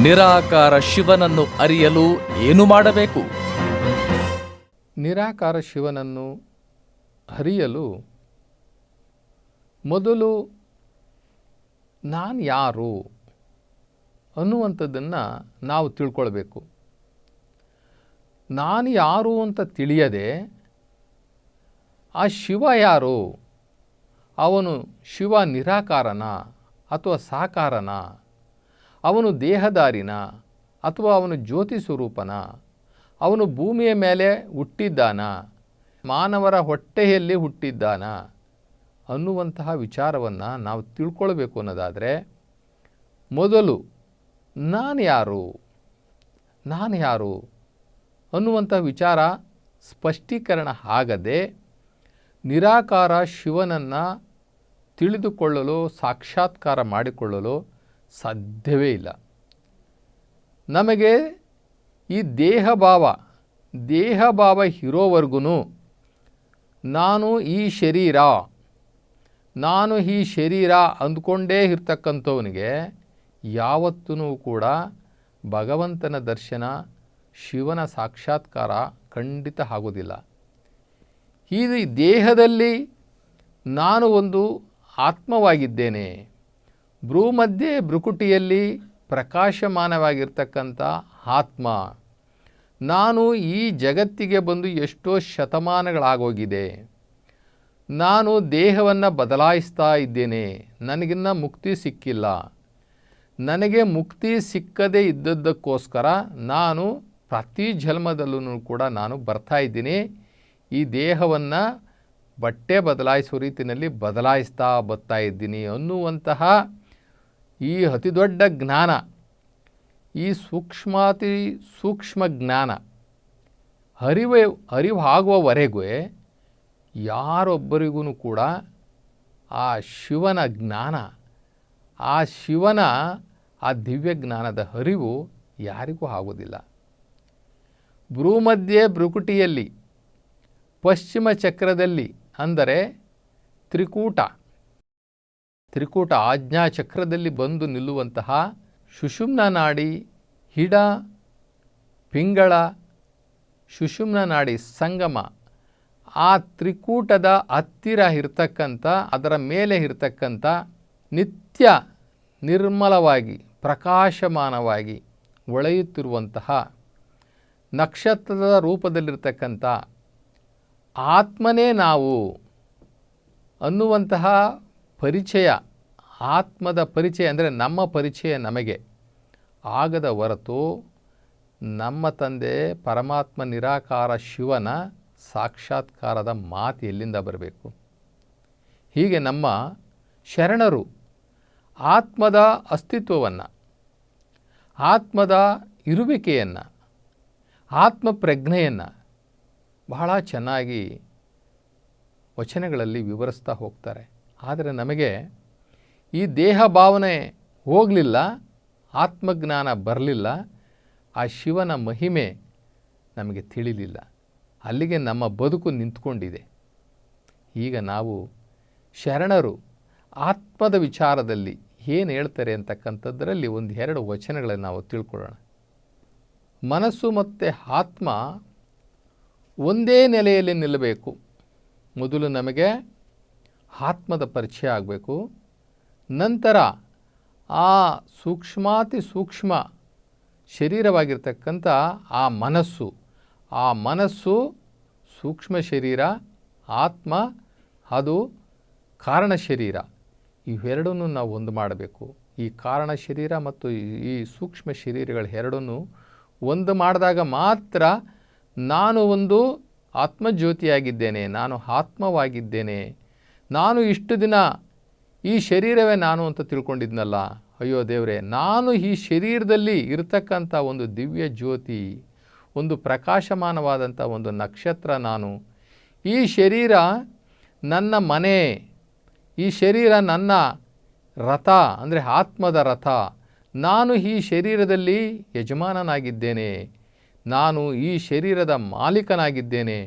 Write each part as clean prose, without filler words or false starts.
ನಿರಾಕಾರ ಶಿವನನ್ನು ಅರಿಯಲು ಏನು ಮಾಡಬೇಕು? ನಿರಾಕಾರ ಶಿವನನ್ನು ಅರಿಯಲು ಮೊದಲು ನಾನು ಯಾರು ಅನ್ನುವಂಥದ್ದನ್ನು ನಾವು ತಿಳ್ಕೊಳ್ಬೇಕು. ನಾನು ಯಾರು ಅಂತ ತಿಳಿಯದೆ ಆ ಶಿವ ಯಾರು, ಅವನು ಶಿವ ನಿರಾಕಾರನ ಅಥವಾ ಸಾಕಾರನ, ಅವನು ದೇಹಧಾರಿನ ಅಥವಾ ಅವನು ಜ್ಯೋತಿ ಸ್ವರೂಪನ, ಅವನು ಭೂಮಿಯ ಮೇಲೆ ಹುಟ್ಟಿದ್ದಾನ, ಮಾನವರ ಹೊಟ್ಟೆಯಲ್ಲಿ ಹುಟ್ಟಿದ್ದಾನ ಅನ್ನುವಂತಹ ವಿಚಾರವನ್ನು ನಾವು ತಿಳ್ಕೊಳ್ಬೇಕು ಅನ್ನೋದಾದರೆ ಮೊದಲು ನಾನು ಯಾರು ಅನ್ನುವಂಥ ವಿಚಾರ ಸ್ಪಷ್ಟೀಕರಣ ಆಗದೆ ನಿರಾಕಾರ ಶಿವನನ್ನು ತಿಳಿದುಕೊಳ್ಳಲು, ಸಾಕ್ಷಾತ್ಕಾರ ಮಾಡಿಕೊಳ್ಳಲು ಸಾಧ್ಯವೇ ಇಲ್ಲ. ನಮಗೆ ಈ ದೇಹಭಾವ ಇರೋವರೆಗೂ ನಾನು ಈ ಶರೀರ ಅಂದ್ಕೊಂಡೇ ಇರ್ತಕ್ಕಂಥವನಿಗೆ ಯಾವತ್ತೂ ಕೂಡ ಭಗವಂತನ ದರ್ಶನ, ಶಿವನ ಸಾಕ್ಷಾತ್ಕಾರ ಖಂಡಿತ ಆಗೋದಿಲ್ಲ. ಈ ದೇಹದಲ್ಲಿ ನಾನು ಒಂದು ಆತ್ಮವಾಗಿದ್ದೇನೆ, ಭ್ರೂಮಧ್ಯೆ ಭ್ರುಕುಟಿಯಲ್ಲಿ ಪ್ರಕಾಶಮಾನವಾಗಿರ್ತಕ್ಕಂಥ ಆತ್ಮ. ನಾನು ಈ ಜಗತ್ತಿಗೆ ಬಂದು ಎಷ್ಟೋ ಶತಮಾನಗಳಾಗೋಗಿದೆ. ನಾನು ದೇಹವನ್ನು ಬದಲಾಯಿಸ್ತಾ ಇದ್ದೇನೆ, ನನಗಿನ್ನ ಮುಕ್ತಿ ಸಿಕ್ಕಿಲ್ಲ. ನನಗೆ ಮುಕ್ತಿ ಸಿಕ್ಕದೇ ಇದ್ದದ್ದಕ್ಕೋಸ್ಕರ ನಾನು ಪ್ರತಿ ಜನ್ಮದಲ್ಲೂ ಕೂಡ ನಾನು ಬರ್ತಾ ಇದ್ದೀನಿ. ಈ ದೇಹವನ್ನು ಬಟ್ಟೆ ಬದಲಾಯಿಸೋ ರೀತಿಯಲ್ಲಿ ಬದಲಾಯಿಸ್ತಾ ಬರ್ತಾ ಇದ್ದೀನಿ ಅನ್ನುವಂತಹ ಈ ಅತಿ ದೊಡ್ಡ ಜ್ಞಾನ, ಈ ಸೂಕ್ಷ್ಮ ಜ್ಞಾನ ಅರಿವಾಗುವವರೆಗೂ ಯಾರೊಬ್ಬರಿಗೂ ಕೂಡ ಆ ಶಿವನ ಜ್ಞಾನ, ಆ ಶಿವನ ಆ ದಿವ್ಯ ಜ್ಞಾನದ ಅರಿವು ಯಾರಿಗೂ ಆಗೋದಿಲ್ಲ. ಭ್ರೂಮಧ್ಯೆ ಭ್ರುಕುಟಿಯಲ್ಲಿ ಪಶ್ಚಿಮ ಚಕ್ರದಲ್ಲಿ, ಅಂದರೆ ತ್ರಿಕೂಟ ಆಜ್ಞಾಚಕ್ರದಲ್ಲಿ ಬಂದು ನಿಲ್ಲುವಂತಹ ಸುಷುಮ್ನ ನಾಡಿ, ಹಿಡ, ಪಿಂಗಳ, ಸುಷುಮ್ನ ನಾಡಿ ಸಂಗಮ, ಆ ತ್ರಿಕೂಟದ ಹತ್ತಿರ ಇರ್ತಕ್ಕಂಥ, ಅದರ ಮೇಲೆ ಇರ್ತಕ್ಕಂಥ ನಿತ್ಯ ನಿರ್ಮಲವಾಗಿ ಪ್ರಕಾಶಮಾನವಾಗಿ ಹೊಳೆಯುತ್ತಿರುವಂತಹ ನಕ್ಷತ್ರದ ರೂಪದಲ್ಲಿರ್ತಕ್ಕಂಥ ಆತ್ಮನೇ ನಾವು ಅನ್ನುವಂತಹ ಪರಿಚಯ, ಆತ್ಮದ ಪರಿಚಯ ಅಂದರೆ ನಮ್ಮ ಪರಿಚಯ ನಮಗೆ ಆಗದ ಹೊರತು ನಮ್ಮ ತಂದೆ ಪರಮಾತ್ಮ ನಿರಾಕಾರ ಶಿವನ ಸಾಕ್ಷಾತ್ಕಾರದ ಮಾತು ಎಲ್ಲಿಂದ ಬರಬೇಕು? ಹೀಗೆ ನಮ್ಮ ಶರಣರು ಆತ್ಮದ ಅಸ್ತಿತ್ವವನ್ನು, ಆತ್ಮದ ಇರುವಿಕೆಯನ್ನು, ಆತ್ಮ ಪ್ರಜ್ಞೆಯನ್ನು ಬಹಳ ಚೆನ್ನಾಗಿ ವಚನಗಳಲ್ಲಿ ವಿವರಿಸ್ತಾ ಹೋಗ್ತಾರೆ. ಆದರೆ ನಮಗೆ ಈ ದೇಹ ಭಾವನೆ ಹೋಗಲಿಲ್ಲ, ಆತ್ಮಜ್ಞಾನ ಬರಲಿಲ್ಲ, ಆ ಶಿವನ ಮಹಿಮೆ ನಮಗೆ ತಿಳಿಲಿಲ್ಲ. ಅಲ್ಲಿಗೆ ನಮ್ಮ ಬದುಕು ನಿಂತ್ಕೊಂಡಿದೆ. ಈಗ ನಾವು ಶರಣರು ಆತ್ಮದ ವಿಚಾರದಲ್ಲಿ ಏನು ಹೇಳ್ತಾರೆ ಅಂತಕ್ಕಂಥದ್ರಲ್ಲಿ ಎರಡು ವಚನಗಳನ್ನು ನಾವು ತಿಳ್ಕೊಳ್ಳೋಣ. ಮನಸ್ಸು ಮತ್ತು ಆತ್ಮ ಒಂದೇ ನೆಲೆಯಲ್ಲಿ ನಿಲ್ಲಬೇಕು. ಮೊದಲು ನಮಗೆ ಆತ್ಮದ ಪರಿಚಯ ಆಗಬೇಕು. ನಂತರ ಆ ಸೂಕ್ಷ್ಮಾತಿ ಸೂಕ್ಷ್ಮ ಶರೀರವಾಗಿರ್ತಕ್ಕಂಥ ಆ ಮನಸ್ಸು ಸೂಕ್ಷ್ಮ ಶರೀರ, ಆತ್ಮ ಅದು ಕಾರಣ ಶರೀರ. ಇವೆರಡನ್ನೂ ನಾವು ಒಂದು ಮಾಡಬೇಕು. ಈ ಕಾರಣ ಶರೀರ ಮತ್ತು ಈ ಸೂಕ್ಷ್ಮ ಶರೀರಗಳು ಎರಡನ್ನೂ ಒಂದು ಮಾಡಿದಾಗ ಮಾತ್ರ ನಾನು ಒಂದು ಆತ್ಮಜ್ಯೋತಿಯಾಗಿದ್ದೇನೆ, ನಾನು ಆತ್ಮವಾಗಿದ್ದೇನೆ, ನಾನು ಇಷ್ಟು ದಿನ ಈ ಶರೀರವೇ ನಾನು ಅಂತ ತಿಳ್ಕೊಂಡಿದ್ನಲ್ಲ, ಅಯ್ಯೋ ದೇವರೇ, ನಾನು ಈ ಶರೀರದಲ್ಲಿ ಇರತಕ್ಕಂಥ ಒಂದು ದಿವ್ಯ ಜ್ಯೋತಿ, ಒಂದು ಪ್ರಕಾಶಮಾನವಾದಂಥ ಒಂದು ನಕ್ಷತ್ರ ನಾನು. ಈ ಶರೀರ ನನ್ನ ಮನೆ, ಈ ಶರೀರ ನನ್ನ ರಥ, ಅಂದರೆ ಆತ್ಮದ ರಥ. ನಾನು ಈ ಶರೀರದಲ್ಲಿ ಯಜಮಾನನಾಗಿದ್ದೇನೆ, ನಾನು ಈ ಶರೀರದ ಮಾಲೀಕನಾಗಿದ್ದೇನೆ,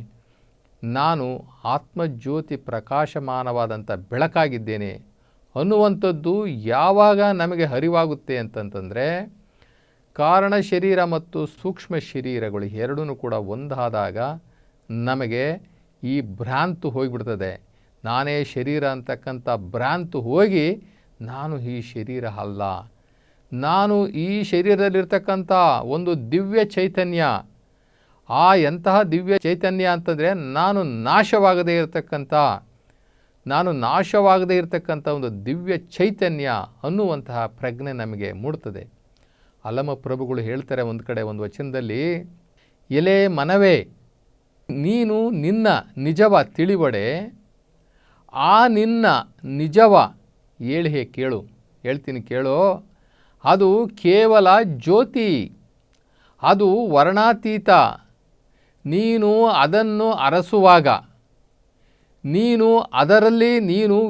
ನಾನು ಆತ್ಮಜ್ಯೋತಿ ಪ್ರಕಾಶಮಾನವಾದಂಥ ಬೆಳಕಾಗಿದ್ದೇನೆ ಅನ್ನುವಂಥದ್ದು ಯಾವಾಗ ನಮಗೆ ಅರಿವಾಗುತ್ತೆ ಅಂತಂತಂದರೆ ಕಾರಣ ಶರೀರ ಮತ್ತು ಸೂಕ್ಷ್ಮ ಶರೀರಗಳು ಎರಡೂ ಕೂಡ ಒಂದಾದಾಗ ನಮಗೆ ಈ ಭ್ರಾಂತು ಹೋಗಿಬಿಡ್ತದೆ. ನಾನೇ ಶರೀರ ಅಂತಕ್ಕಂಥ ಭ್ರಾಂತು ಹೋಗಿ ನಾನು ಈ ಶರೀರ ಅಲ್ಲ, ನಾನು ಈ ಶರೀರದಲ್ಲಿರ್ತಕ್ಕಂಥ ಒಂದು ದಿವ್ಯ ಚೈತನ್ಯ. ಎಂತಹ ದಿವ್ಯ ಚೈತನ್ಯ ಅಂತಂದರೆ ನಾನು ನಾಶವಾಗದೇ ಇರತಕ್ಕಂಥ ಒಂದು ದಿವ್ಯ ಚೈತನ್ಯ ಅನ್ನುವಂತಹ ಪ್ರಜ್ಞೆ ನಮಗೆ ಮೂಡ್ತದೆ. ಅಲ್ಲಮ ಪ್ರಭುಗಳು ಹೇಳ್ತಾರೆ ಒಂದು ಕಡೆ ಒಂದು ವಚನದಲ್ಲಿ, ಎಲೆ ಮನವೇ ನೀನು ನಿನ್ನ ನಿಜವ ತಿಳಿವಡೆ, ಆ ನಿನ್ನ ನಿಜವ ಹೇಳಿಯೇ ಕೇಳು. ಹೇಳ್ತೀನಿ ಕೇಳು. ಅದು ಕೇವಲ ಜ್ಯೋತಿ, ಅದು ವರ್ಣಾತೀತ. ನೀನು ಅದನ್ನು ಅರಸುವಾಗ, ನೀನು ಅದರಲ್ಲಿ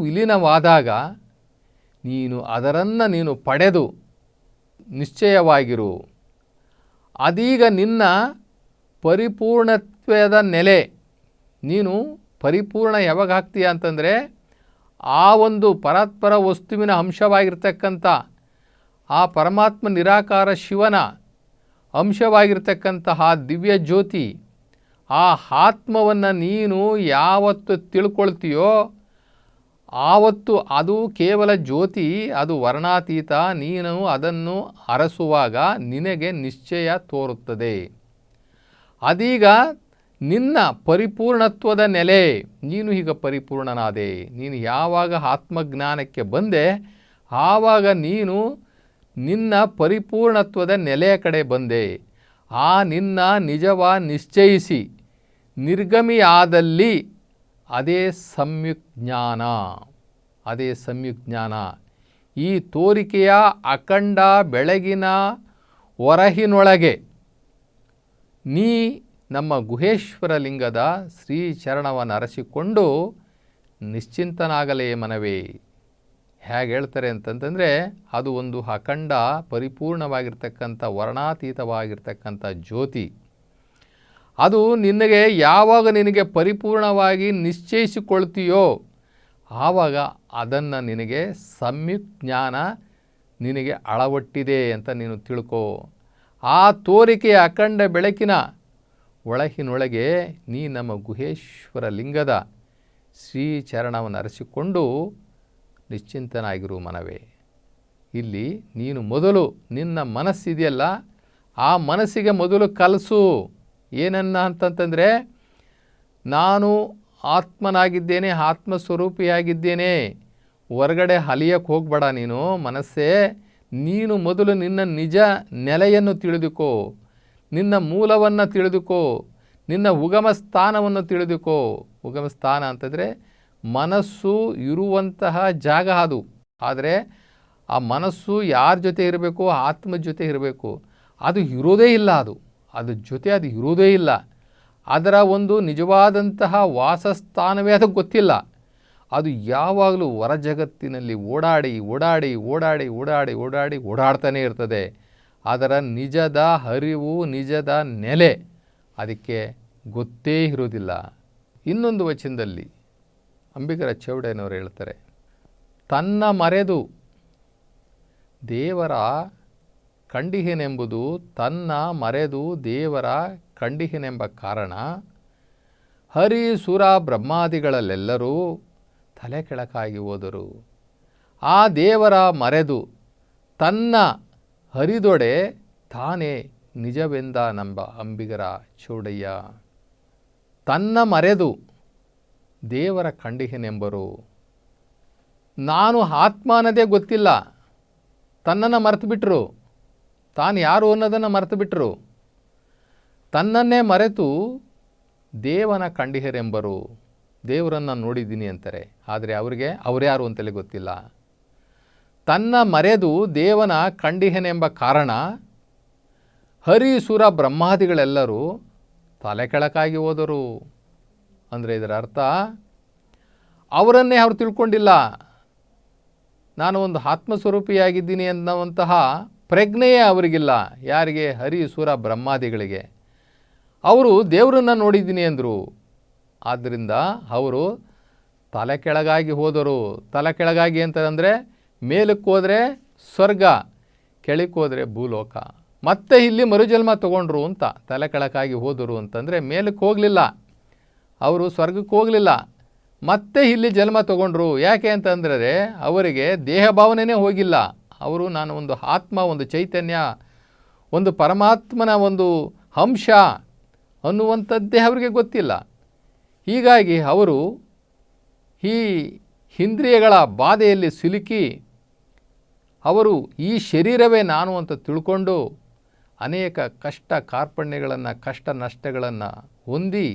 ವಿಲೀನವಾದಾಗ, ಅದನ್ನು ಪಡೆದು ನಿಶ್ಚಯವಾಗಿರು. ಅದೀಗ ನಿನ್ನ ಪರಿಪೂರ್ಣತ್ವದ ನೆಲೆ. ನೀನು ಪರಿಪೂರ್ಣ ಯಾವಾಗ ಆಗ್ತೀಯ ಅಂತಂದರೆ, ಆ ಒಂದು ಪರಾತ್ಪರ ವಸ್ತುವಿನ ಅಂಶವಾಗಿರ್ತಕ್ಕಂಥ ಆ ಪರಮಾತ್ಮ ನಿರಾಕಾರ ಶಿವನ ಅಂಶವಾಗಿರ್ತಕ್ಕಂತಹ ದಿವ್ಯ ಜ್ಯೋತಿ, ಆ ಆತ್ಮವನ್ನು ನೀನು ಯಾವತ್ತು ತಿಳ್ಕೊಳ್ತೀಯೋ ಆವತ್ತು ಅದು ಕೇವಲ ಜ್ಯೋತಿ, ಅದು ವರ್ಣಾತೀತ. ನೀನು ಅದನ್ನು ಅರಸುವಾಗ ನಿನಗೆ ನಿಶ್ಚಯ ತೋರುತ್ತದೆ. ಅದೀಗ ನಿನ್ನ ಪರಿಪೂರ್ಣತ್ವದ ನೆಲೆ. ನೀನು ಈಗ ಪರಿಪೂರ್ಣನಾದೆ. ನೀನು ಯಾವಾಗ ಆತ್ಮಜ್ಞಾನಕ್ಕೆ ಬಂದೆ ಆವಾಗ ನೀನು ನಿನ್ನ ಪರಿಪೂರ್ಣತ್ವದ ನೆಲೆಯ ಕಡೆ ಬಂದೆ. ಆ ನಿನ್ನ ನಿಜವ ನಿಶ್ಚಯಿಸಿ ನಿರ್ಗಮಿಯಾದಲ್ಲಿ ಅದೇ ಸಮ್ಯಕ್ ಜ್ಞಾನ. ಈ ತೋರಿಕೆಯ ಅಖಂಡ ಬೆಳಗಿನ ಹೊರಹಿನೊಳಗೆ ನೀ ನಮ್ಮ ಗುಹೇಶ್ವರ ಲಿಂಗದ ಶ್ರೀಚರಣವನ್ನು ಅರಸಿಕೊಂಡು ನಿಶ್ಚಿಂತನಾಗಲೇ ಮನವೇ. ಹೇಗೆ ಹೇಳ್ತಾರೆ ಅಂತಂತಂದರೆ, ಅದು ಒಂದು ಅಖಂಡ ಪರಿಪೂರ್ಣವಾಗಿರ್ತಕ್ಕಂಥ ವರ್ಣಾತೀತವಾಗಿರ್ತಕ್ಕಂಥ ಜ್ಯೋತಿ. ಅದು ನಿನಗೆ ಪರಿಪೂರ್ಣವಾಗಿ ನಿಶ್ಚಯಿಸಿಕೊಳ್ತೀಯೋ ಆವಾಗ ಅದನ್ನು ನಿನಗೆ ಸಮ್ಯಕ್ ಜ್ಞಾನ ನಿನಗೆ ಅಳವಟ್ಟಿದೆ ಅಂತ ನೀನು ತಿಳ್ಕೋ. ಆ ತೋರಿಕೆಯ ಅಖಂಡ ಬೆಳಕಿನ ಒಳಹಿನೊಳಗೆ ನೀ ನಮ್ಮ ಗುಹೇಶ್ವರ ಲಿಂಗದ ಶ್ರೀಚರಣವನ್ನು ಅರಸಿಕೊಂಡು ನಿಶ್ಚಿಂತನಾಗಿರು ಮನವೇ. ಇಲ್ಲಿ ನೀನು ಮೊದಲು ನಿನ್ನ ಮನಸ್ಸಿದೆಯಲ್ಲ, ಆ ಮನಸ್ಸಿಗೆ ಮೊದಲು ಕಲಿಸು. ಅಂತಂತಂದರೆ, ನಾನು ಆತ್ಮನಾಗಿದ್ದೇನೆ, ಆತ್ಮಸ್ವರೂಪಿಯಾಗಿದ್ದೇನೆ, ಹೊರಗಡೆ ಅಲಿಯಕ್ಕೆ ಹೋಗಬೇಡ ನೀನು ಮನಸ್ಸೇ. ನೀನು ಮೊದಲು ನಿನ್ನ ನಿಜ ನೆಲೆಯನ್ನು ತಿಳಿದುಕೋ, ನಿನ್ನ ಮೂಲವನ್ನು ತಿಳಿದುಕೋ, ನಿನ್ನ ಉಗಮ ಸ್ಥಾನವನ್ನು ತಿಳಿದುಕೋ. ಉಗಮ ಸ್ಥಾನ ಅಂತಂದರೆ ಮನಸ್ಸು ಇರುವಂತಹ ಜಾಗ ಅದು. ಆದರೆ ಆ ಮನಸ್ಸು ಯಾರ ಜೊತೆ ಇರಬೇಕು? ಆತ್ಮ ಜೊತೆ ಇರಬೇಕು. ಅದು ಇರೋದೇ ಇಲ್ಲ. ಅದು ಇರೋದೇ ಇಲ್ಲ. ಅದರ ಒಂದು ನಿಜವಾದಂತಹ ವಾಸಸ್ಥಾನವೇ ಅದಕ್ಕೆ ಗೊತ್ತಿಲ್ಲ. ಅದು ಯಾವಾಗಲೂ ಹೊರ ಜಗತ್ತಿನಲ್ಲಿ ಓಡಾಡ್ತಾನೇ ಇರ್ತದೆ. ಅದರ ನಿಜದ ಅರಿವು, ನಿಜದ ನೆಲೆ ಅದಕ್ಕೆ ಗೊತ್ತೇ ಇರೋದಿಲ್ಲ. ಇನ್ನೊಂದು ವಚನದಲ್ಲಿ ಅಂಬಿಗರ ಚೌಡಯ್ಯನವರು ಹೇಳ್ತಾರೆ, ತನ್ನ ಮರೆದು ದೇವರ ಕಂಡಿಹೆನೆಂಬುದು, ತನ್ನ ಮರೆದು ದೇವರ ಕಂಡಿಹೆನೆಂಬ ಕಾರಣ ಹರಿ ಸುರ ಬ್ರಹ್ಮಾದಿಗಳಲ್ಲೆಲ್ಲರೂ ತಲೆ ಕೆಳಕಾಗಿ ಹೋದರು. ಆ ದೇವರ ಮರೆದು ತನ್ನ ಹರಿದೊಡೆ ತಾನೇ ನಿಜವೆಂದ ನಂಬ ಅಂಬಿಗರ ಚೌಡಯ್ಯ. ತನ್ನ ಮರೆದು ದೇವರ ಕಂಡಿಹೆನೆಂಬರು. ನಾನು ಆತ್ಮ ಅನ್ನೋದೇ ಗೊತ್ತಿಲ್ಲ, ತನ್ನನ್ನು ಮರೆತು ಬಿಟ್ಟರು, ತಾನು ಯಾರು ಅನ್ನೋದನ್ನು ಮರೆತು ಬಿಟ್ಟರು. ತನ್ನನ್ನೇ ಮರೆತು ದೇವನ ಕಂಡಿಹರೆಂಬರು. ದೇವರನ್ನು ನೋಡಿದ್ದೀನಿ ಅಂತಾರೆ, ಆದರೆ ಅವರ್ಯಾರು ಅಂತಲೇ ಗೊತ್ತಿಲ್ಲ. ತನ್ನ ಮರೆದು ದೇವನ ಕಂಡಿಹನೆಂಬ ಕಾರಣ ಹರಿಸುರ ಬ್ರಹ್ಮಾದಿಗಳೆಲ್ಲರೂ ತಲೆ ಕೆಳಕಾಗಿ ಹೋದರು. ಅಂದರೆ ಇದರ ಅರ್ಥ, ಅವರನ್ನೇ ಅವರು ತಿಳ್ಕೊಂಡಿಲ್ಲ. ನಾನು ಒಂದು ಆತ್ಮಸ್ವರೂಪಿಯಾಗಿದ್ದೀನಿ ಅನ್ನುವಂತಹ ಪ್ರಜ್ಞೆಯೇ ಅವರಿಗಿಲ್ಲ. ಯಾರಿಗೆ? ಹರಿಸುರ ಬ್ರಹ್ಮಾದಿಗಳಿಗೆ. ಅವರು ದೇವರನ್ನು ನೋಡಿದ್ದೀನಿ ಅಂದರು. ಆದ್ದರಿಂದ ಅವರು ತಲೆ ಕೆಳಗಾಗಿ ಹೋದರು. ತಲೆ ಕೆಳಗಾಗಿ ಅಂತಂದರೆ, ಮೇಲಕ್ಕೆ ಹೋದರೆ ಸ್ವರ್ಗ, ಕೆಳಕ್ಕೆ ಹೋದರೆ ಭೂಲೋಕ. ಮತ್ತೆ ಇಲ್ಲಿ ಮರುಜನ್ಮ ತಗೊಂಡ್ರು ಅಂತ, ತಲೆ ಕೆಳಕಾಗಿ ಹೋದರು ಅಂತಂದರೆ ಮೇಲಕ್ಕೆ ಹೋಗಲಿಲ್ಲ, ಅವರು ಸ್ವರ್ಗಕ್ಕೆ ಹೋಗಲಿಲ್ಲ, ಮತ್ತೆ ಇಲ್ಲಿ ಜನ್ಮ ತಗೊಂಡ್ರು. ಯಾಕೆ ಅಂತಂದರೆ ಅವರಿಗೆ ದೇಹ ಭಾವನೆಯೇ ಹೋಗಿಲ್ಲ. ಅವರು ನಾನು ಒಂದು ಆತ್ಮ, ಒಂದು ಚೈತನ್ಯ, ಒಂದು ಪರಮಾತ್ಮನ ಒಂದು ಅಂಶ ಅನ್ನುವಂಥದ್ದೇ ಅವರಿಗೆ ಗೊತ್ತಿಲ್ಲ. ಹೀಗಾಗಿ ಅವರು ಈ ಇಂದ್ರಿಯಗಳ ಬಾಧೆಯಲ್ಲಿ ಸಿಲುಕಿ ಅವರು ಈ ಶರೀರವೇ ನಾನು ಅಂತ ತಿಳ್ಕೊಂಡು ಅನೇಕ ಕಷ್ಟ ಕಾರ್ಪಣ್ಯಗಳನ್ನು, ಕಷ್ಟ ನಷ್ಟಗಳನ್ನು ಹೊಂದಿ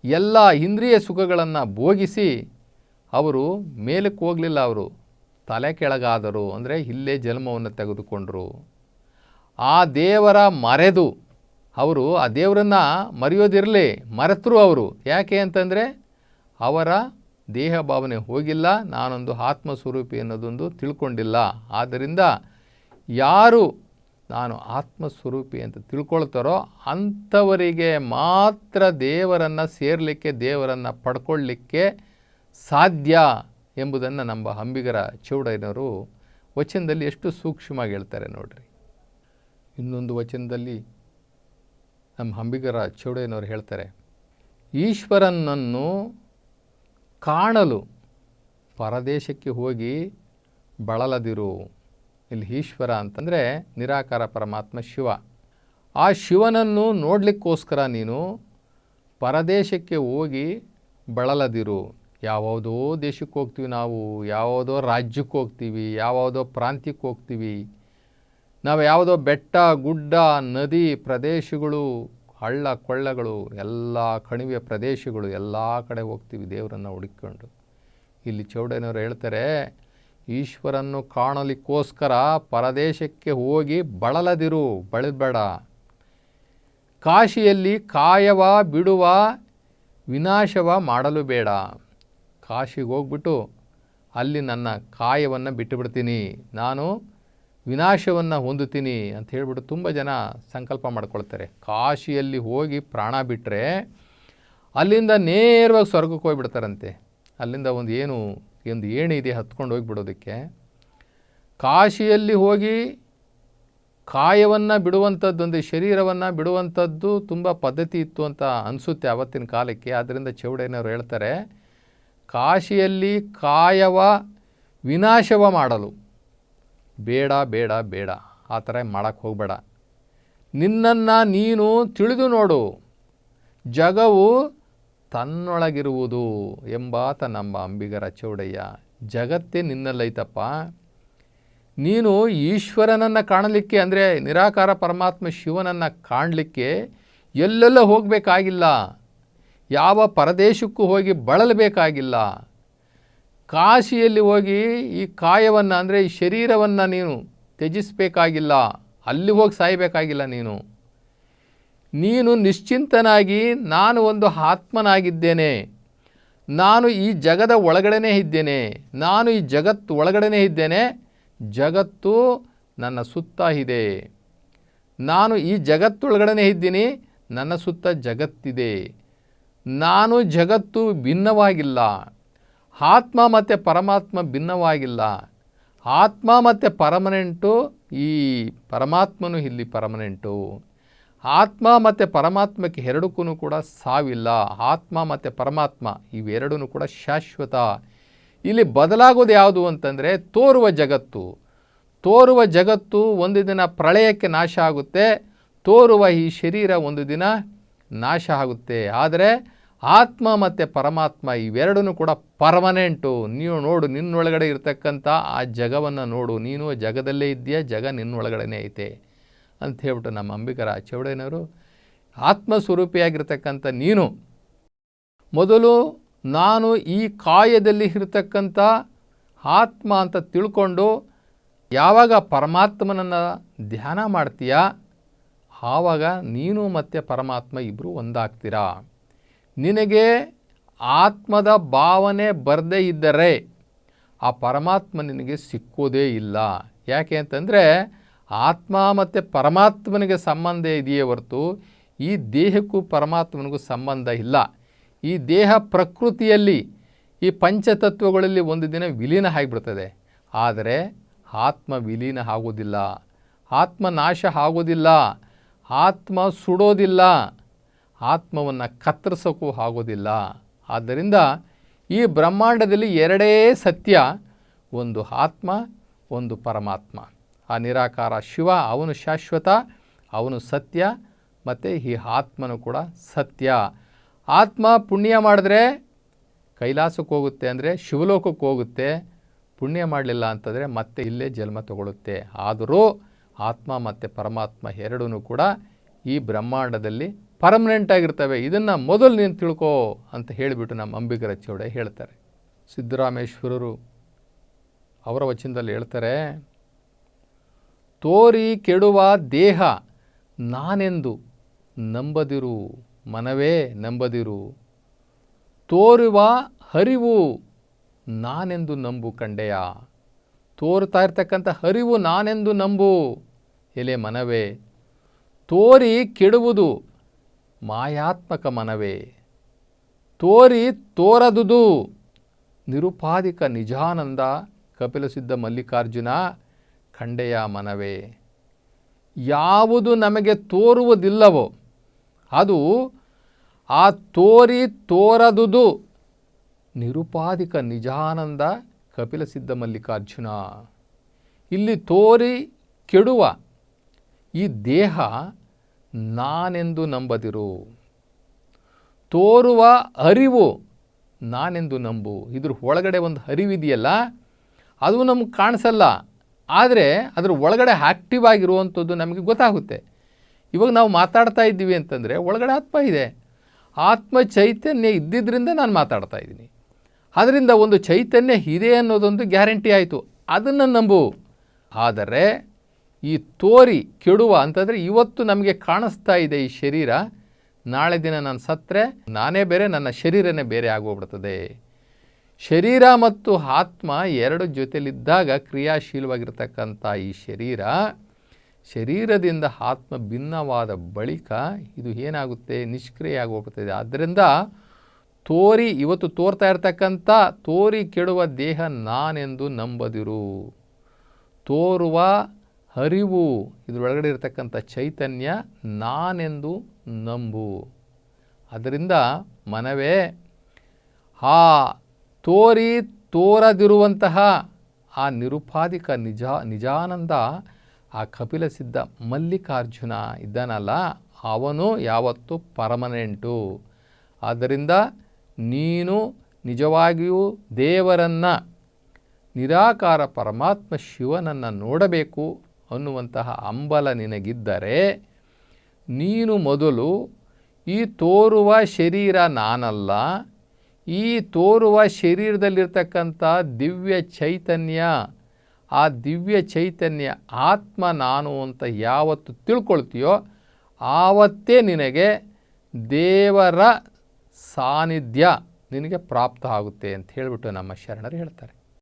ಎಲ್ಲ ಇಂದ್ರಿಯ ಸುಖಗಳನ್ನು ಭೋಗಿಸಿ ಅವರು ಮೇಲಕ್ಕೆ ಹೋಗಲಿಲ್ಲ, ಅವರು ತಲೆ ಕೆಳಗಾದರು. ಅಂದರೆ ಇಲ್ಲೇ ಜನ್ಮವನ್ನು ತೆಗೆದುಕೊಂಡರು. ಆ ದೇವರ ಮರೆದು ಅವರು ಆ ದೇವರನ್ನು ಮರೆಯೋದಿರಲಿ, ಮರೆತರು ಅವರು. ಯಾಕೆ ಅಂತಂದರೆ ಅವರ ದೇಹ ಭಾವನೆ ಹೋಗಿಲ್ಲ, ನಾನೊಂದು ಆತ್ಮಸ್ವರೂಪಿ ಅನ್ನೋದೊಂದು ತಿಳ್ಕೊಂಡಿಲ್ಲ. ಆದ್ದರಿಂದ ಯಾರು ನಾನು ಆತ್ಮಸ್ವರೂಪಿ ಅಂತ ತಿಳ್ಕೊಳ್ತಾರೋ ಅಂಥವರಿಗೆ ಮಾತ್ರ ದೇವರನ್ನು ಸೇರಲಿಕ್ಕೆ, ದೇವರನ್ನು ಪಡ್ಕೊಳ್ಳಿಕ್ಕೆ ಸಾಧ್ಯ ಎಂಬುದನ್ನು ನಮ್ಮ ಅಂಬಿಗರ ಚೌಡಯ್ಯನವರು ವಚನದಲ್ಲಿ ಎಷ್ಟು ಸೂಕ್ಷ್ಮವಾಗಿ ಹೇಳ್ತಾರೆ ನೋಡ್ರಿ. ಇನ್ನೊಂದು ವಚನದಲ್ಲಿ ನಮ್ಮ ಅಂಬಿಗರ ಚೌಡಯ್ಯನವರು ಹೇಳ್ತಾರೆ, ಈಶ್ವರನನ್ನು ಕಾಣಲು ಪರದೇಶಕ್ಕೆ ಹೋಗಿ ಬಳಲದಿರು. ಇಲ್ಲಿ ಈಶ್ವರ ಅಂತಂದರೆ ನಿರಾಕಾರ ಪರಮಾತ್ಮ ಶಿವ. ಆ ಶಿವನನ್ನು ನೋಡಲಿಕ್ಕೋಸ್ಕರ ನೀನು ಪರದೇಶಕ್ಕೆ ಹೋಗಿ ಬಳಲದಿರು. ಯಾವುದೋ ದೇಶಕ್ಕೆ ಹೋಗ್ತೀವಿ ನಾವು, ಯಾವುದೋ ರಾಜ್ಯಕ್ಕೆ ಹೋಗ್ತೀವಿ, ಯಾವುದೋ ಪ್ರಾಂತ್ಯಕ್ಕೆ ಹೋಗ್ತೀವಿ, ನಾವು ಯಾವುದೋ ಬೆಟ್ಟ ಗುಡ್ಡ ನದಿ ಪ್ರದೇಶಗಳು ಹಳ್ಳ ಕೊಳ್ಳಗಳು ಎಲ್ಲ ಕಣಿವೆ ಪ್ರದೇಶಗಳು ಎಲ್ಲ ಕಡೆ ಹೋಗ್ತೀವಿ ದೇವರನ್ನು ಹುಡುಕಿಕೊಂಡು. ಇಲ್ಲಿ ಚೌಡಯ್ಯನವರು ಹೇಳ್ತಾರೆ, ಈಶ್ವರನ್ನು ಕಾಣಲಿಕ್ಕೋಸ್ಕರ ಪರದೇಶಕ್ಕೆ ಹೋಗಿ ಬಳಲದಿರು, ಬಳಲಬೇಡ. ಕಾಶಿಯಲ್ಲಿ ಕಾಯವ ಬಿಡುವ ವಿನಾಶವ ಮಾಡಲು ಬೇಡ. ಕಾಶಿಗೆ ಹೋಗ್ಬಿಟ್ಟು ಅಲ್ಲಿ ನನ್ನ ಕಾಯವನ್ನು ಬಿಟ್ಟುಬಿಡ್ತೀನಿ, ನಾನು ವಿನಾಶವನ್ನು ಹೊಂದುತ್ತೀನಿ ಅಂತ ಹೇಳ್ಬಿಟ್ಟು ತುಂಬ ಜನ ಸಂಕಲ್ಪ ಮಾಡ್ಕೊಳ್ತಾರೆ. ಕಾಶಿಯಲ್ಲಿ ಹೋಗಿ ಪ್ರಾಣ ಬಿಟ್ಟರೆ ಅಲ್ಲಿಂದ ನೇರವಾಗಿ ಸ್ವರ್ಗಕ್ಕೆ ಹೋಗಿಬಿಡ್ತಾರಂತೆ. ಅಲ್ಲಿಂದ ಒಂದು ಏಣಿ ಇದೆ ಹತ್ಕೊಂಡು ಹೋಗಿಬಿಡೋದಕ್ಕೆ. ಕಾಶಿಯಲ್ಲಿ ಹೋಗಿ ಕಾಯವನ್ನು ಬಿಡುವಂಥದ್ದು, ಒಂದು ಶರೀರವನ್ನು ಬಿಡುವಂಥದ್ದು ತುಂಬ ಪದ್ಧತಿ ಇತ್ತು ಅಂತ ಅನಿಸುತ್ತೆ ಆವತ್ತಿನ ಕಾಲಕ್ಕೆ. ಆದ್ದರಿಂದ ಚೌಡಯ್ಯನವರು ಹೇಳ್ತಾರೆ, ಕಾಶಿಯಲ್ಲಿ ಕಾಯವ ವಿನಾಶವ ಮಾಡಲು ಬೇಡ ಬೇಡ ಬೇಡ, ಆ ಥರ ಮಾಡೋಕ್ಕೆ ಹೋಗಬೇಡ. ನಿನ್ನನ್ನು ನೀನು ತಿಳಿದು ನೋಡು, ಜಗವು ತನ್ನೊಳಗಿರುವುದು ಎಂಬಾತ ನಮ್ಮ ಅಂಬಿಗರ ಚೌಡಯ್ಯ. ಜಗತ್ತೇ ನಿನ್ನಲ್ಲೈತಪ್ಪ. ನೀನು ಈಶ್ವರನನ್ನು ಕಾಣಲಿಕ್ಕೆ, ಅಂದರೆ ನಿರಾಕಾರ ಪರಮಾತ್ಮ ಶಿವನನ್ನು ಕಾಣಲಿಕ್ಕೆ ಎಲ್ಲೆಲ್ಲ ಹೋಗಬೇಕಾಗಿಲ್ಲ, ಯಾವ ಪರದೇಶಕ್ಕೂ ಹೋಗಿ ಬಳಲಬೇಕಾಗಿಲ್ಲ. ಕಾಶಿಯಲ್ಲಿ ಹೋಗಿ ಈ ಕಾಯವನ್ನು, ಅಂದರೆ ಈ ಶರೀರವನ್ನು ನೀನು ತ್ಯಜಿಸಬೇಕಾಗಿಲ್ಲ, ಅಲ್ಲಿ ಹೋಗಿ ಸಾಯಬೇಕಾಗಿಲ್ಲ. ನೀನು ನಿಶ್ಚಿಂತನಾಗಿ ನಾನು ಒಂದು ಆತ್ಮನಾಗಿದ್ದೇನೆ, ನಾನು ಈ ಜಗದ ಒಳಗಡೆನೇ ಇದ್ದೇನೆ, ನಾನು ಈ ಜಗತ್ತು ಒಳಗಡೆನೇ ಇದ್ದೇನೆ, ಜಗತ್ತು ನನ್ನ ಸುತ್ತ ಇದೆ, ನಾನು ಈ ಜಗತ್ತೊಳಗಡೆನೇ ಇದ್ದೀನಿ, ನನ್ನ ಸುತ್ತ ಜಗತ್ತಿದೆ, ನಾನು ಜಗತ್ತು ಭಿನ್ನವಾಗಿಲ್ಲ, ಆತ್ಮ ಮತ್ತು ಪರಮಾತ್ಮ ಭಿನ್ನವಾಗಿಲ್ಲ, ಆತ್ಮ ಮತ್ತು ಪರ್ಮನೆಂಟು, ಈ ಪರಮಾತ್ಮನು ಇಲ್ಲಿ ಪರ್ಮನೆಂಟು. ಆತ್ಮ ಮತ್ತು ಪರಮಾತ್ಮಕ್ಕೆ ಎರಡಕ್ಕೂ ಕೂಡ ಸಾವಿಲ್ಲ. ಆತ್ಮ ಮತ್ತು ಪರಮಾತ್ಮ ಇವೆರಡೂ ಕೂಡ ಶಾಶ್ವತ. ಇಲ್ಲಿ ಬದಲಾಗೋದು ಯಾವುದು ಅಂತಂದರೆ ತೋರುವ ಜಗತ್ತು ಒಂದು ದಿನ ಪ್ರಳಯಕ್ಕೆ ನಾಶ ಆಗುತ್ತೆ, ತೋರುವ ಈ ಶರೀರ ಒಂದು ದಿನ ನಾಶ ಆಗುತ್ತೆ. ಆದರೆ ಆತ್ಮ ಮತ್ತು ಪರಮಾತ್ಮ ಇವೆರಡೂ ಕೂಡ ಪರ್ಮನೆಂಟು. ನೀವು ನೋಡು, ನಿನ್ನೊಳಗಡೆ ಇರ್ತಕ್ಕಂಥ ಆ ಜಗವನ್ನು ನೋಡು, ನೀನು ಜಗದಲ್ಲೇ ಇದ್ದೀಯ, ಜಗ ನಿನ್ನೊಳಗಡೆನೇ ಐತೆ ಅಂತ ಹೇಳ್ಬಿಟ್ಟು ನಮ್ಮ ಅಂಬಿಗರ ಚೌಡಯ್ಯನವರು ಆತ್ಮಸ್ವರೂಪಿಯಾಗಿರ್ತಕ್ಕಂಥ ನೀನು ಮೊದಲು ನಾನು ಈ ಕಾಯದಲ್ಲಿ ಇರತಕ್ಕಂಥ ಆತ್ಮ ಅಂತ ತಿಳ್ಕೊಂಡು ಯಾವಾಗ ಪರಮಾತ್ಮನನ್ನು ಧ್ಯಾನ ಮಾಡ್ತೀಯ ಆವಾಗ ನೀನು ಮತ್ತು ಪರಮಾತ್ಮ ಇಬ್ಬರು ಒಂದಾಗ್ತೀರಾ. ನಿನಗೆ ಆತ್ಮದ ಭಾವನೆ ಬರದೇ ಇದ್ದರೆ ಆ ಪರಮಾತ್ಮ ನಿನಗೆ ಸಿಕ್ಕೋದೇ ಇಲ್ಲ. ಯಾಕೆ ಅಂತಂದರೆ ಆತ್ಮ ಮತ್ತು ಪರಮಾತ್ಮನಿಗೆ ಸಂಬಂಧ ಇದೆಯೇ ಹೊರತು ಈ ದೇಹಕ್ಕೂ ಪರಮಾತ್ಮನಿಗೂ ಸಂಬಂಧ ಇಲ್ಲ. ಈ ದೇಹ ಪ್ರಕೃತಿಯಲ್ಲಿ ಈ ಪಂಚತತ್ವಗಳಲ್ಲಿ ಒಂದು ದಿನ ವಿಲೀನ ಆಗಿಬಿಡ್ತದೆ, ಆದರೆ ಆತ್ಮ ವಿಲೀನ ಆಗೋದಿಲ್ಲ. ಆತ್ಮ ನಾಶ ಆಗೋದಿಲ್ಲ, ಆತ್ಮ ಸುಡೋದಿಲ್ಲ, ಆತ್ಮವನ್ನು ಕತ್ತರಿಸೋಕ್ಕೂ ಆಗೋದಿಲ್ಲ. ಆದ್ದರಿಂದ ಈ ಬ್ರಹ್ಮಾಂಡದಲ್ಲಿ ಎರಡೇ ಸತ್ಯ, ಒಂದು ಆತ್ಮ, ಒಂದು ಪರಮಾತ್ಮ. ಆ ನಿರಾಕಾರ ಶಿವ ಅವನು ಶಾಶ್ವತ, ಅವನು ಸತ್ಯ, ಮತ್ತು ಈ ಆತ್ಮನು ಕೂಡ ಸತ್ಯ. ಆತ್ಮ ಪುಣ್ಯ ಮಾಡಿದ್ರೆ ಕೈಲಾಸಕ್ಕೆ ಹೋಗುತ್ತೆ, ಅಂದರೆ ಶಿವಲೋಕಕ್ಕೆ ಹೋಗುತ್ತೆ. ಪುಣ್ಯ ಮಾಡಲಿಲ್ಲ ಅಂತಂದರೆ ಮತ್ತೆ ಇಲ್ಲೇ ಜನ್ಮ ತಗೊಳ್ಳುತ್ತೆ. ಆದರೂ ಆತ್ಮ ಮತ್ತು ಪರಮಾತ್ಮ ಎರಡೂ ಕೂಡ ಈ ಬ್ರಹ್ಮಾಂಡದಲ್ಲಿ ಪರ್ಮನೆಂಟ್ ಆಗಿರ್ತವೆ. ಇದನ್ನು ಮೊದಲು ನೀನು ತಿಳ್ಕೋ ಅಂತ ಹೇಳಿಬಿಟ್ಟು ನಮ್ಮ ಅಂಬಿಗರ ಚೌಡ ಹೇಳ್ತಾರೆ. ಸಿದ್ದರಾಮೇಶ್ವರರು ಅವರ ವಚನದಲ್ಲಿ ಹೇಳ್ತಾರೆ, ತೋರಿ ಕೆಡುವ ದೇಹ ನಾನೆಂದು ನಂಬದಿರು ಮನವೇ ನಂಬದಿರು, ತೋರುವ ಹರಿವು ನಾನೆಂದು ನಂಬು ಕಂಡೆಯ. ತೋರ್ತಾ ಇರ್ತಕ್ಕಂಥ ಹರಿವು ನಾನೆಂದು ನಂಬು ಎಲೆ ಮನವೇ, ತೋರಿ ಕೆಡುವುದು ಮಾಯಾತ್ಮಕ ಮನವೇ, ತೋರಿ ತೋರದುದು ನಿರುಪಾಧಿಕ ನಿಜಾನಂದ ಕಪಿಲಸಿದ್ಧ ಮಲ್ಲಿಕಾರ್ಜುನ ಕಂಡೆಯ ಮನವೇ. ಯಾವುದು ನಮಗೆ ತೋರುವುದಿಲ್ಲವೋ ಅದು ಆ ತೋರಿ ತೋರದುದು ನಿರುಪಾಧಿಕ ನಿಜಾನಂದ ಕಪಿಲಸಿದ್ಧ ಮಲ್ಲಿಕಾರ್ಜುನ. ಇಲ್ಲಿ ತೋರಿ ಕೆಡುವ ಈ ದೇಹ ನಾನೆಂದು ನಂಬದಿರು, ತೋರುವ ಅರಿವು ನಾನೆಂದು ನಂಬು. ಇದ್ರ ಒಳಗಡೆ ಒಂದು ಅರಿವಿದೆಯಲ್ಲ, ಅದು ನಮ್ಗೆ ಕಾಣಿಸಲ್ಲ, ಆದರೆ ಅದರ ಒಳಗಡೆ ಆ್ಯಕ್ಟಿವ್ ಆಗಿರುವಂಥದ್ದು ನಮಗೆ ಗೊತ್ತಾಗುತ್ತೆ. ಇವಾಗ ನಾವು ಮಾತಾಡ್ತಾ ಇದ್ದೀವಿ ಅಂತಂದರೆ ಒಳಗಡೆ ಆತ್ಮ ಇದೆ, ಆತ್ಮ ಚೈತನ್ಯ ಇದ್ದಿದ್ದರಿಂದ ನಾನು ಮಾತಾಡ್ತಾ ಇದ್ದೀನಿ. ಅದರಿಂದ ಒಂದು ಚೈತನ್ಯ ಇದೆ ಅನ್ನೋದೊಂದು ಗ್ಯಾರಂಟಿ ಆಯಿತು, ಅದನ್ನು ನಂಬು. ಆದರೆ ಈ ತೋರಿ ಕೆಡುವ ಅಂತಂದರೆ ಇವತ್ತು ನಮಗೆ ಕಾಣಿಸ್ತಾ ಇದೆ ಈ ಶರೀರ, ನಾಳೆ ದಿನ ನಾನು ಸತ್ತರೆ ನಾನೇ ಬೇರೆ, ನನ್ನ ಶರೀರನೇ ಬೇರೆ ಆಗೋಗ್ಬಿಡ್ತದೆ. ಶರೀರ ಮತ್ತು ಆತ್ಮ ಎರಡು ಜೊತೆಲಿದ್ದಾಗ ಕ್ರಿಯಾಶೀಲವಾಗಿರ್ತಕ್ಕಂಥ ಈ ಶರೀರದಿಂದ ಆತ್ಮ ಭಿನ್ನವಾದ ಬಳಿಕ ಇದು ಏನಾಗುತ್ತೆ, ನಿಷ್ಕ್ರಿಯ ಆಗೋಗ್ಬಿಡ್ತದೆ. ಆದ್ದರಿಂದ ಇವತ್ತು ತೋರ್ತಾ ಇರ್ತಕ್ಕಂಥ ತೋರಿ ಕೆಡುವ ದೇಹ ನಾನೆಂದು ನಂಬದಿರು, ತೋರುವ ಅರಿವು ಇದರೊಳಗಡೆ ಇರತಕ್ಕಂಥ ಚೈತನ್ಯ ನಾನೆಂದು ನಂಬು. ಅದರಿಂದ ಮನವೇ, ಆ ತೋರಿ ತೋರದಿರುವಂತಹ ಆ ನಿರುಪಾಧಿಕ ನಿಜಾನಂದ ಆ ಕಪಿಲಸಿದ್ಧ ಮಲ್ಲಿಕಾರ್ಜುನ ಇದ್ದಾನಲ್ಲ, ಅವನು ಯಾವತ್ತೂ ಪರ್ಮನೆಂಟು. ಆದ್ದರಿಂದ ನೀನು ನಿಜವಾಗಿಯೂ ದೇವರನ್ನು, ನಿರಾಕಾರ ಪರಮಾತ್ಮ ಶಿವನನ್ನು ನೋಡಬೇಕು ಅನ್ನುವಂತಹ ಹಂಬಲ ನಿನಗಿದ್ದರೆ ನೀನು ಮೊದಲು ಈ ತೋರುವ ಶರೀರ ನಾನಲ್ಲ, ಈ ತೋರುವ ಶರೀರದಲ್ಲಿರ್ತಕ್ಕಂಥ ದಿವ್ಯ ಚೈತನ್ಯ, ಆ ದಿವ್ಯ ಚೈತನ್ಯ ಆತ್ಮ ನಾನು ಅಂತ ಯಾವತ್ತು ತಿಳ್ಕೊಳ್ತೀಯೋ ಆವತ್ತೇ ನಿನಗೆ ದೇವರ ಸಾನ್ನಿಧ್ಯ ನಿನಗೆ ಪ್ರಾಪ್ತ ಆಗುತ್ತೆ ಅಂತ ಹೇಳಿಬಿಟ್ಟು ನಮ್ಮ ಶರಣರು ಹೇಳ್ತಾರೆ.